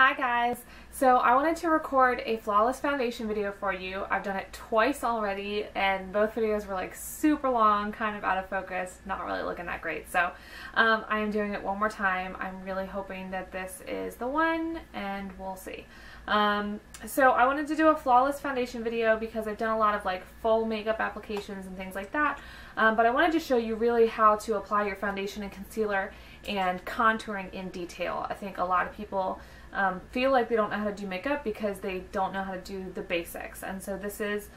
Hi guys! So I wanted to record a flawless foundation video for you. I've done it twice already and both videos were like super long, kind of out of focus, not really looking that great. So I am doing it one more time. I'm really hoping that this is the one and we'll see. So I wanted to do a flawless foundation video because I've done a lot of like full makeup applications and things like that. But I wanted to show you really how to apply your foundation and concealer and contouring in detail. I think a lot of people feel like they don't know how to do makeup because they don't know how to do the basics, and so this is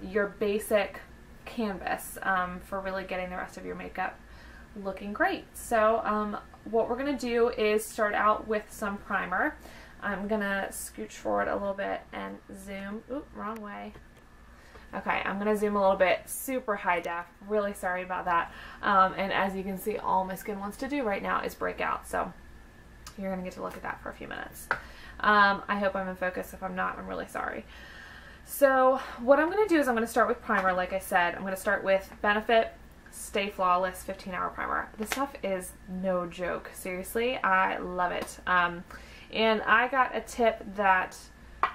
your basic canvas for really getting the rest of your makeup looking great. So what we're going to do is start out with some primer. I'm going to scooch forward a little bit and zoom. Oop, wrong way. Okay, I'm going to zoom a little bit, super high def, really sorry about that. And as you can see, all my skin wants to do right now is break out, so you're going to get to look at that for a few minutes. I hope I'm in focus. If I'm not, I'm really sorry. So what I'm going to do is I'm going to start with primer, like I said. I'm going to start with Benefit Stay Flawless 15-Hour Primer. This stuff is no joke. Seriously, I love it. And I got a tip that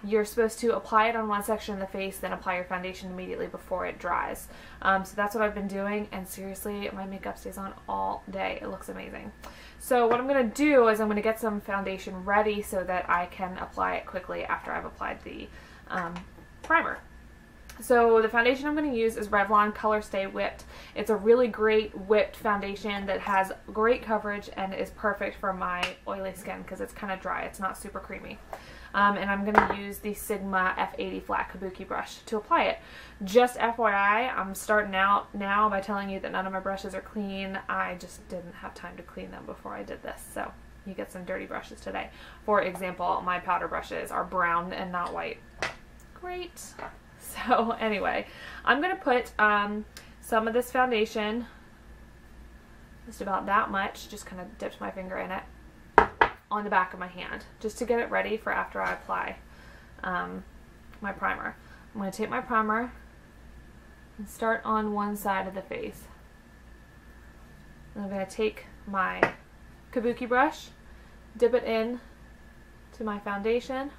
you're supposed to apply it on one section of the face, then apply your foundation immediately before it dries. So that's what I've been doing, and seriously, my makeup stays on all day. It looks amazing. So what I'm going to do is I'm going to get some foundation ready so that I can apply it quickly after I've applied the primer. So the foundation I'm going to use is Revlon Colorstay Whipped. It's a really great whipped foundation that has great coverage and is perfect for my oily skin because it's kind of dry. It's not super creamy. And I'm going to use the Sigma F80 Flat Kabuki brush to apply it. Just FYI, I'm starting out now by telling you that none of my brushes are clean. I just didn't have time to clean them before I did this, so you get some dirty brushes today. For example, my powder brushes are brown and not white. Great. So anyway, I'm going to put some of this foundation, just about that much, just kind of dipped my finger in it, on the back of my hand, just to get it ready for after I apply my primer. I'm going to take my primer and start on one side of the face. And I'm going to take my Kabuki brush, dip it in to my foundation,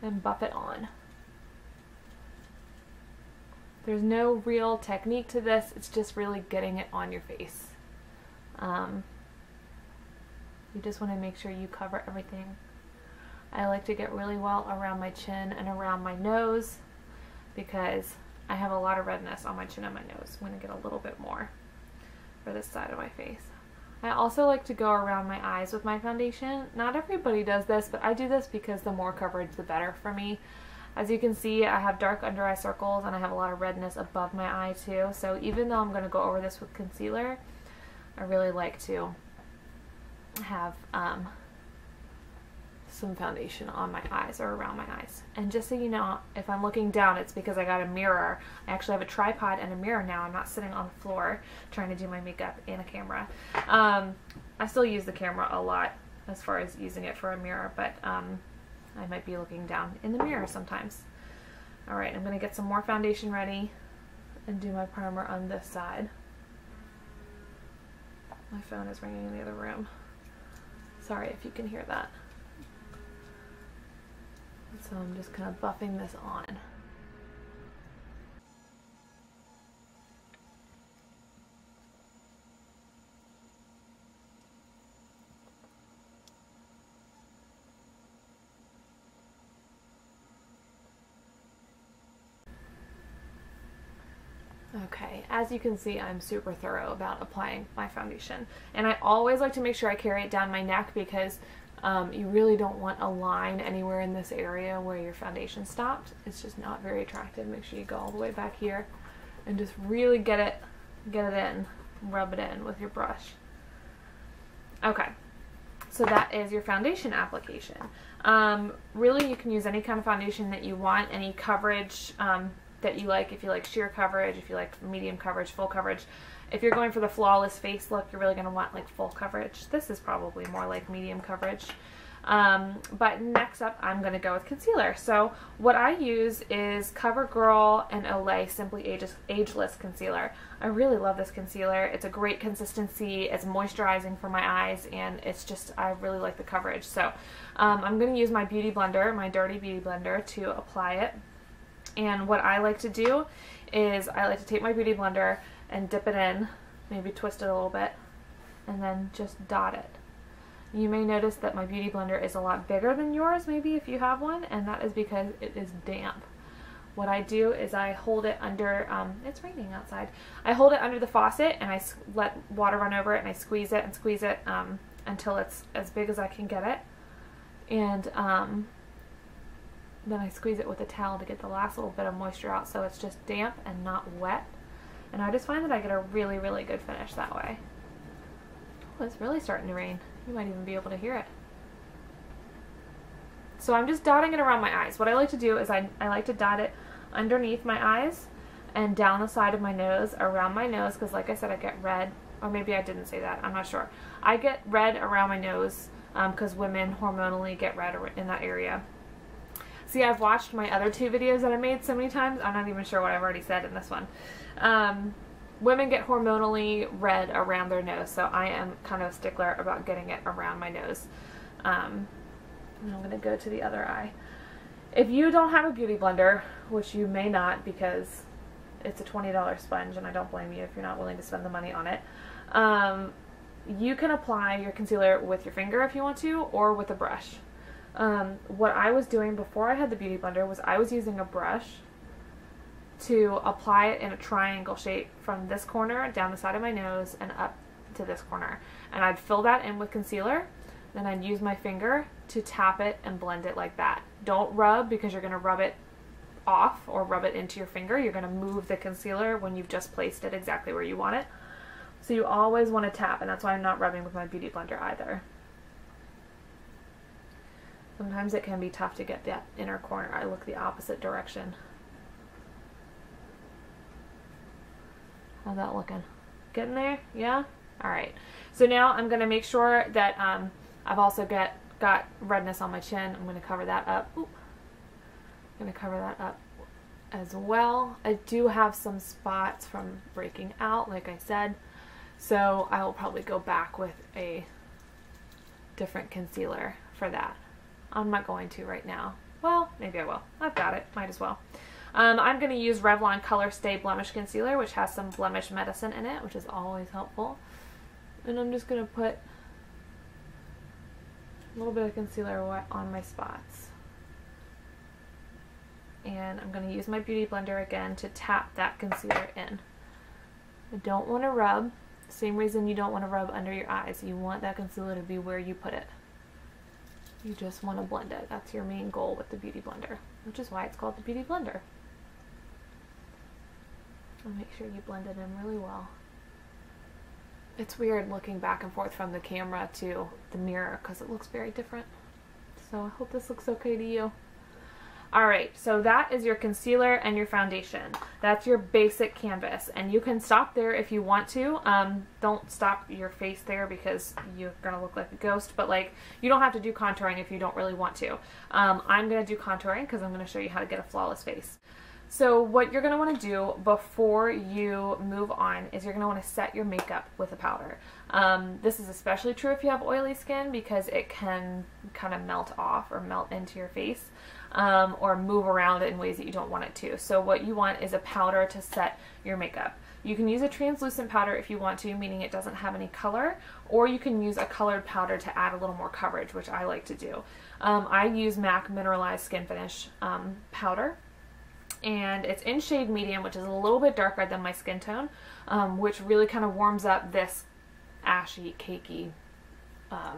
and buff it on. There's no real technique to this, it's just really getting it on your face. You just want to make sure you cover everything. I like to get really well around my chin and around my nose because I have a lot of redness on my chin and my nose. I'm going to get a little bit more for this side of my face. I also like to go around my eyes with my foundation. Not everybody does this, but I do this because the more coverage the better for me. As you can see, I have dark under eye circles and I have a lot of redness above my eye too. So even though I'm going to go over this with concealer, I really like to have some foundation on my eyes or around my eyes. And just so you know, if I'm looking down, it's because I got a mirror. I actually have a tripod and a mirror now. I'm not sitting on the floor trying to do my makeup in a camera. I still use the camera a lot as far as using it for a mirror, but I might be looking down in the mirror sometimes. Alright, I'm going to get some more foundation ready and do my primer on this side. My phone is ringing in the other room. Sorry if you can hear that. So I'm just kind of buffing this on. Okay, as you can see, I'm super thorough about applying my foundation. And I always like to make sure I carry it down my neck because you really don't want a line anywhere in this area where your foundation stopped. It's just not very attractive. Make sure you go all the way back here and just really get it in, rub it in with your brush. Okay, so that is your foundation application. Really, you can use any kind of foundation that you want, any coverage that you like. If you like sheer coverage, if you like medium coverage, full coverage. If you're going for the flawless face look, you're really going to want like full coverage. This is probably more like medium coverage. But next up, I'm going to go with concealer. So what I use is Covergirl and Olay Simply Ageless Concealer. I really love this concealer. It's a great consistency, it's moisturizing for my eyes, and it's just, I really like the coverage. So I'm going to use my beauty blender, my dirty beauty blender, to apply it. And what I like to do is I like to take my beauty blender and dip it in, maybe twist it a little bit, and then just dot it. You may notice that my beauty blender is a lot bigger than yours, maybe if you have one, and that is because it is damp. What I do is I hold it under, it's raining outside, I hold it under the faucet and I let water run over it and I squeeze it and squeeze it until it's as big as I can get it. And then I squeeze it with a towel to get the last little bit of moisture out so it's just damp and not wet. And I just find that I get a really, really good finish that way. Oh, it's really starting to rain. You might even be able to hear it. So I'm just dotting it around my eyes. What I like to do is I like to dot it underneath my eyes and down the side of my nose, around my nose, because like I said, I get red. Or maybe I didn't say that, I'm not sure. I get red around my nose because women hormonally get red in that area. See, I've watched my other two videos that I made so many times, I'm not even sure what I've already said in this one. Women get hormonally red around their nose, so I am kind of a stickler about getting it around my nose. And I'm going to go to the other eye. If you don't have a beauty blender, which you may not because it's a $20 sponge, and I don't blame you if you're not willing to spend the money on it, you can apply your concealer with your finger if you want to, or with a brush. What I was doing before I had the beauty blender was I was using a brush to apply it in a triangle shape from this corner down the side of my nose and up to this corner. And I'd fill that in with concealer, then I'd use my finger to tap it and blend it like that. Don't rub, because you're going to rub it off or rub it into your finger. You're going to move the concealer when you've just placed it exactly where you want it. So you always want to tap, and that's why I'm not rubbing with my beauty blender either. Sometimes it can be tough to get that inner corner. I look the opposite direction. How's that looking? Getting there? Yeah? Alright. So now I'm going to make sure that I've also got redness on my chin. I'm going to cover that up. Oop. I'm going to cover that up as well. I do have some spots from breaking out, like I said. So I will probably go back with a different concealer for that. I'm not going to right now. Well, maybe I will. I've got it. Might as well. I'm going to use Revlon Colorstay Blemish Concealer, which has some blemish medicine in it, which is always helpful. And I'm just going to put a little bit of concealer on my spots. And I'm going to use my beauty blender again to tap that concealer in. I don't want to rub. Same reason you don't want to rub under your eyes. You want that concealer to be where you put it. You just want to blend it. That's your main goal with the beauty blender, which is why it's called the beauty blender. And make sure you blend it in really well. It's weird looking back and forth from the camera to the mirror because it looks very different. So I hope this looks okay to you. Alright, so that is your concealer and your foundation. That's your basic canvas, and you can stop there if you want to. Don't stop your face there because you're going to look like a ghost, but like, you don't have to do contouring if you don't really want to. I'm going to do contouring because I'm going to show you how to get a flawless face. So what you're going to want to do before you move on is you're going to want to set your makeup with a powder. This is especially true if you have oily skin because it can kind of melt off or melt into your face. Or move around in ways that you don't want it to. So what you want is a powder to set your makeup. You can use a translucent powder if you want to, meaning it doesn't have any color, or you can use a colored powder to add a little more coverage, which I like to do. I use MAC Mineralize Skinfinish powder, and it's in shade medium, which is a little bit darker than my skin tone, which really kind of warms up this ashy, cakey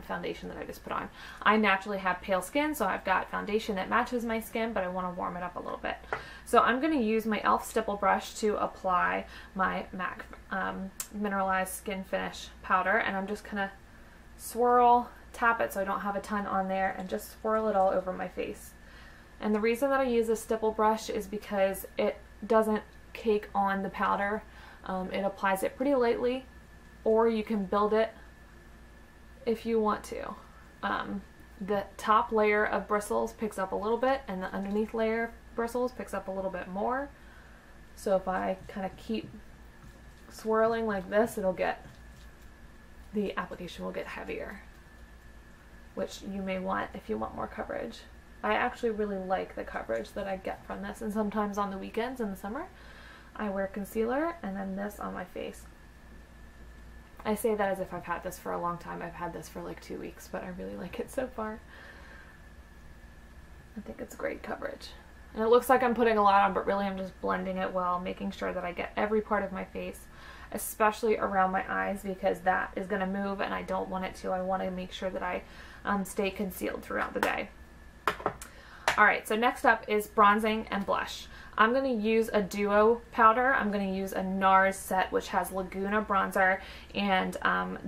foundation that I just put on. I naturally have pale skin, so I've got foundation that matches my skin, but I want to warm it up a little bit. So I'm going to use my e.l.f. Stipple Brush to apply my MAC Mineralize Skinfinish powder, and I'm just going to swirl, tap it so I don't have a ton on there, and just swirl it all over my face. And the reason that I use a stipple brush is because it doesn't cake on the powder. It applies it pretty lightly, or you can build it if you want to. the top layer of bristles picks up a little bit and the underneath layer of bristles picks up a little bit more. So if I kind of keep swirling like this, the application will get heavier, which you may want if you want more coverage. I actually really like the coverage that I get from this, and sometimes on the weekends in the summer I wear concealer and then this on my face. I say that as if I've had this for a long time. I've had this for like 2 weeks, but I really like it so far. I think it's great coverage. And it looks like I'm putting a lot on, but really I'm just blending it well, making sure that I get every part of my face, especially around my eyes, because that is going to move and I don't want it to. I want to make sure that I stay concealed throughout the day. Alright, so next up is bronzing and blush. I'm going to use a duo powder. I'm going to use a NARS set, which has Laguna bronzer and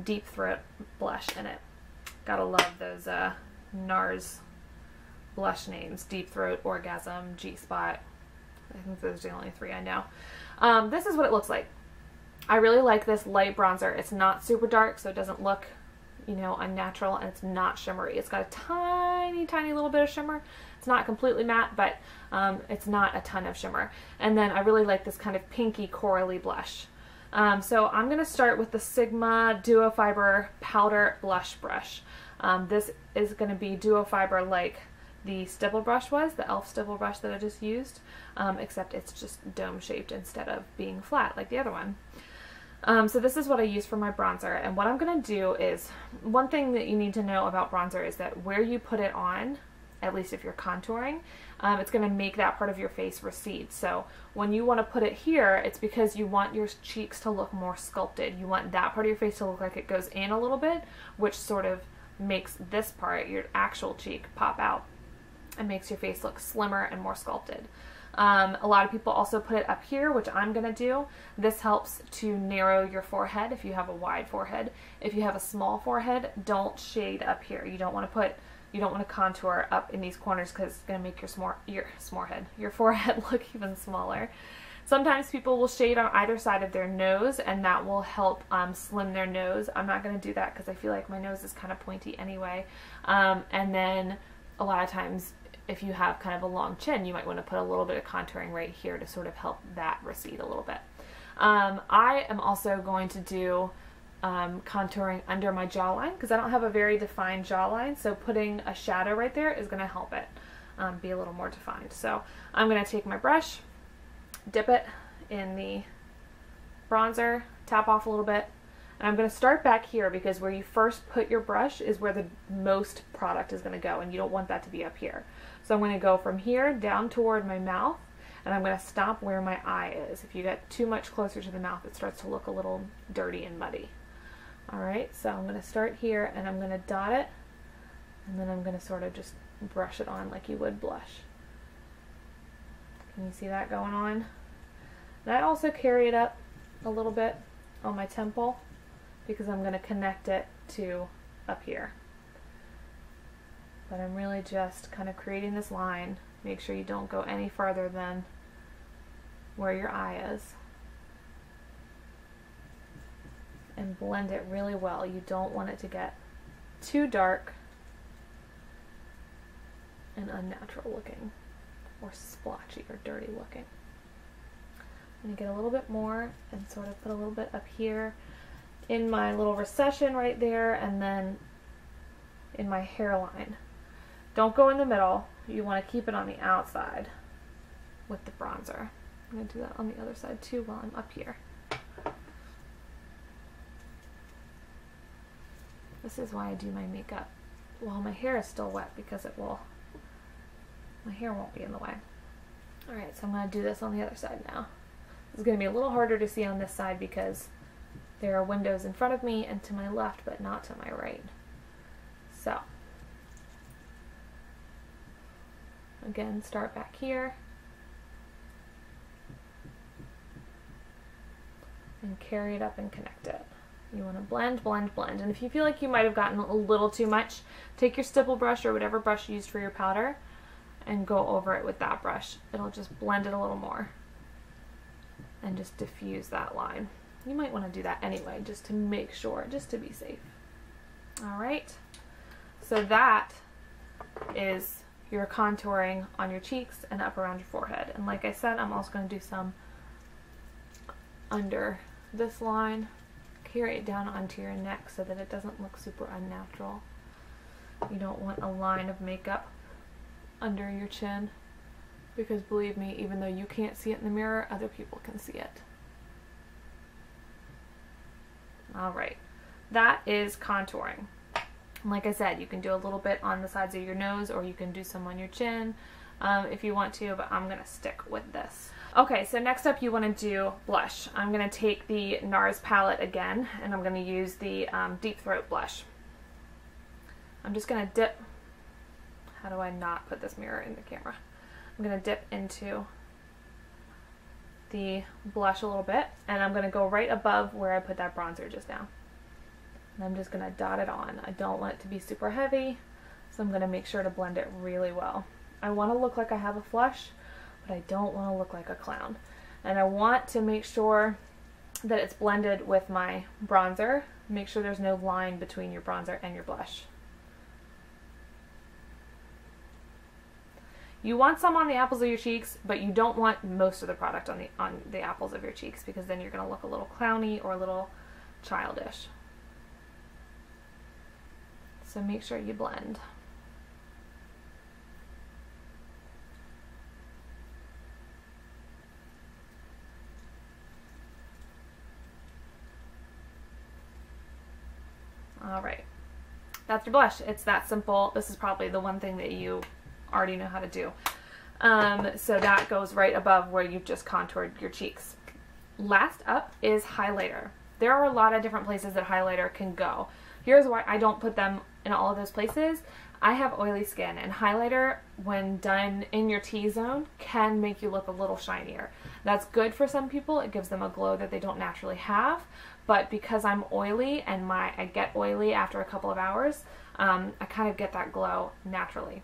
Deep Throat blush in it. Gotta love those NARS blush names. Deep Throat, Orgasm, G-Spot. I think those are the only 3 I know. This is what it looks like. I really like this light bronzer. It's not super dark, so it doesn't look, you know, unnatural, and it's not shimmery. It's got a tiny, tiny little bit of shimmer. It's not completely matte, but it's not a ton of shimmer. And then I really like this kind of pinky corally blush. So I'm going to start with the Sigma Duo Fibre Powder Blush Brush. This is going to be Duo Fibre like the Stipple Brush was, the e.l.f. Stipple Brush that I just used, except it's just dome shaped instead of being flat like the other one. So this is what I use for my bronzer, and what I'm going to do is, one thing that you need to know about bronzer is that where you put it on, at least if you're contouring, it's going to make that part of your face recede. So when you want to put it here, it's because you want your cheeks to look more sculpted. You want that part of your face to look like it goes in a little bit, which sort of makes this part, your actual cheek, pop out and makes your face look slimmer and more sculpted. A lot of people also put it up here, which I'm going to do. This helps to narrow your forehead if you have a wide forehead. If you have a small forehead, don't shade up here. You don't want to contour up in these corners because it's going to make your forehead look even smaller. Sometimes people will shade on either side of their nose, and that will help slim their nose. I'm not going to do that because I feel like my nose is kind of pointy anyway. And then a lot of times, if you have kind of a long chin, you might want to put a little bit of contouring right here to sort of help that recede a little bit. I am also going to do contouring under my jawline because I don't have a very defined jawline, so putting a shadow right there is going to help it be a little more defined. So I'm going to take my brush, dip it in the bronzer, tap off a little bit, and I'm going to start back here because where you first put your brush is where the most product is going to go, and you don't want that to be up here. So I'm going to go from here down toward my mouth, and I'm going to stop where my eye is. If you get too much closer to the mouth, it starts to look a little dirty and muddy. Alright, so I'm going to start here, and I'm going to dot it, and then I'm going to sort of just brush it on like you would blush. Can you see that going on? And I also carry it up a little bit on my temple because I'm going to connect it to up here. But I'm really just kind of creating this line. Make sure you don't go any farther than where your eye is. And blend it really well. You don't want it to get too dark and unnatural looking or splotchy or dirty looking. I'm going to get a little bit more and sort of put a little bit up here in my little recession right there, and then in my hairline. Don't go in the middle. You want to keep it on the outside with the bronzer. I'm going to do that on the other side too while I'm up here. This is why I do my makeup while my hair is still wet, because my hair won't be in the way. Alright, so I'm going to do this on the other side now. It's going to be a little harder to see on this side because there are windows in front of me and to my left, but not to my right. So, again, start back here and carry it up and connect it. You want to blend, blend, blend. And if you feel like you might have gotten a little too much, take your stipple brush or whatever brush you used for your powder and go over it with that brush. It'll just blend it a little more and just diffuse that line. You might want to do that anyway, just to make sure, just to be safe. Alright, so that is your contouring on your cheeks and up around your forehead. And like I said, I'm also going to do some under this line, carry it down onto your neck so that it doesn't look super unnatural. You don't want a line of makeup under your chin, because believe me, even though you can't see it in the mirror, other people can see it. Alright, that is contouring. Like I said, you can do a little bit on the sides of your nose, or you can do some on your chin if you want to, but I'm going to stick with this. Okay, so next up you want to do blush. I'm going to take the NARS palette again, and I'm going to use the Deep Throat blush. I'm just going to dip, how do I not put this mirror in the camera? I'm going to dip into the blush a little bit, and I'm going to go right above where I put that bronzer just now. And I'm just going to dot it on. I don't want it to be super heavy, so I'm going to make sure to blend it really well. I want to look like I have a flush, but I don't want to look like a clown. And I want to make sure that it's blended with my bronzer. Make sure there's no line between your bronzer and your blush. You want some on the apples of your cheeks, but you don't want most of the product on the apples of your cheeks, because then you're going to look a little clowny or a little childish. So make sure you blend. Alright, that's your blush. It's that simple. This is probably the one thing that you already know how to do. So that goes right above where you've just contoured your cheeks. Last up is highlighter. There are a lot of different places that highlighter can go. Here's why I don't put them in all of those places. I have oily skin, and highlighter, when done in your T-zone, can make you look a little shinier. That's good for some people. It gives them a glow that they don't naturally have, but because I'm oily and I get oily after a couple of hours, I kind of get that glow naturally,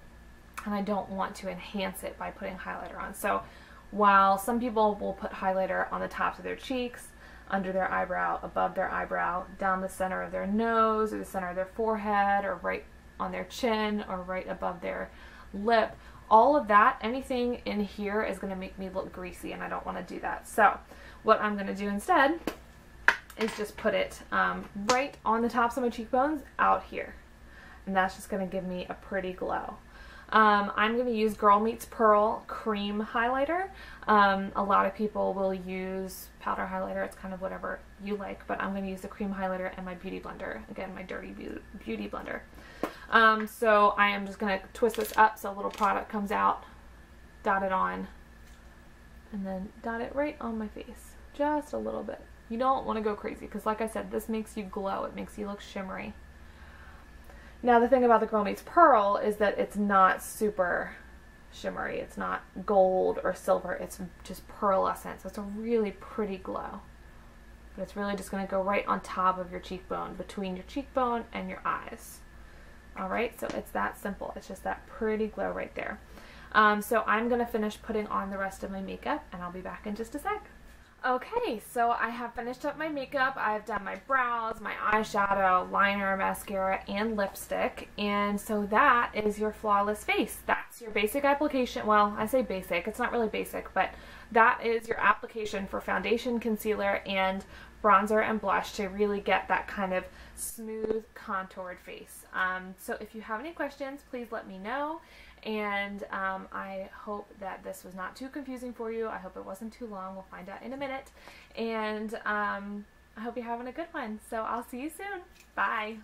and I don't want to enhance it by putting highlighter on. So while some people will put highlighter on the tops of their cheeks, under their eyebrow, above their eyebrow, down the center of their nose, or the center of their forehead, or right on their chin, or right above their lip, all of that, anything in here is going to make me look greasy, and I don't want to do that. So what I'm going to do instead is just put it right on the tops of my cheekbones out here, and that's just going to give me a pretty glow. I'm going to use Girl Meets Pearl cream highlighter. A lot of people will use powder highlighter. It's kind of whatever you like, but I'm going to use the cream highlighter and my beauty blender. Again, my dirty beauty blender. So I am just going to twist this up so a little product comes out, dot it on, and then dot it right on my face. Just a little bit. You don't want to go crazy, because like I said, this makes you glow. It makes you look shimmery. Now the thing about the Girl Meets Pearl is that it's not super shimmery. It's not gold or silver. It's just pearlescent. So it's a really pretty glow. But it's really just going to go right on top of your cheekbone, between your cheekbone and your eyes. Alright, so it's that simple. It's just that pretty glow right there. So I'm going to finish putting on the rest of my makeup, and I'll be back in just a sec. Okay, so I have finished up my makeup. I've done my brows, my eyeshadow, liner, mascara, and lipstick. And so that is your flawless face. That's your basic application. Well, I say basic. It's not really basic, but that is your application for foundation, concealer, and bronzer and blush to really get that kind of smooth, contoured face. So if you have any questions, please let me know. And I hope that this was not too confusing for you. I hope it wasn't too long. We'll find out in a minute. And I hope you're having a good one. So I'll see you soon. Bye.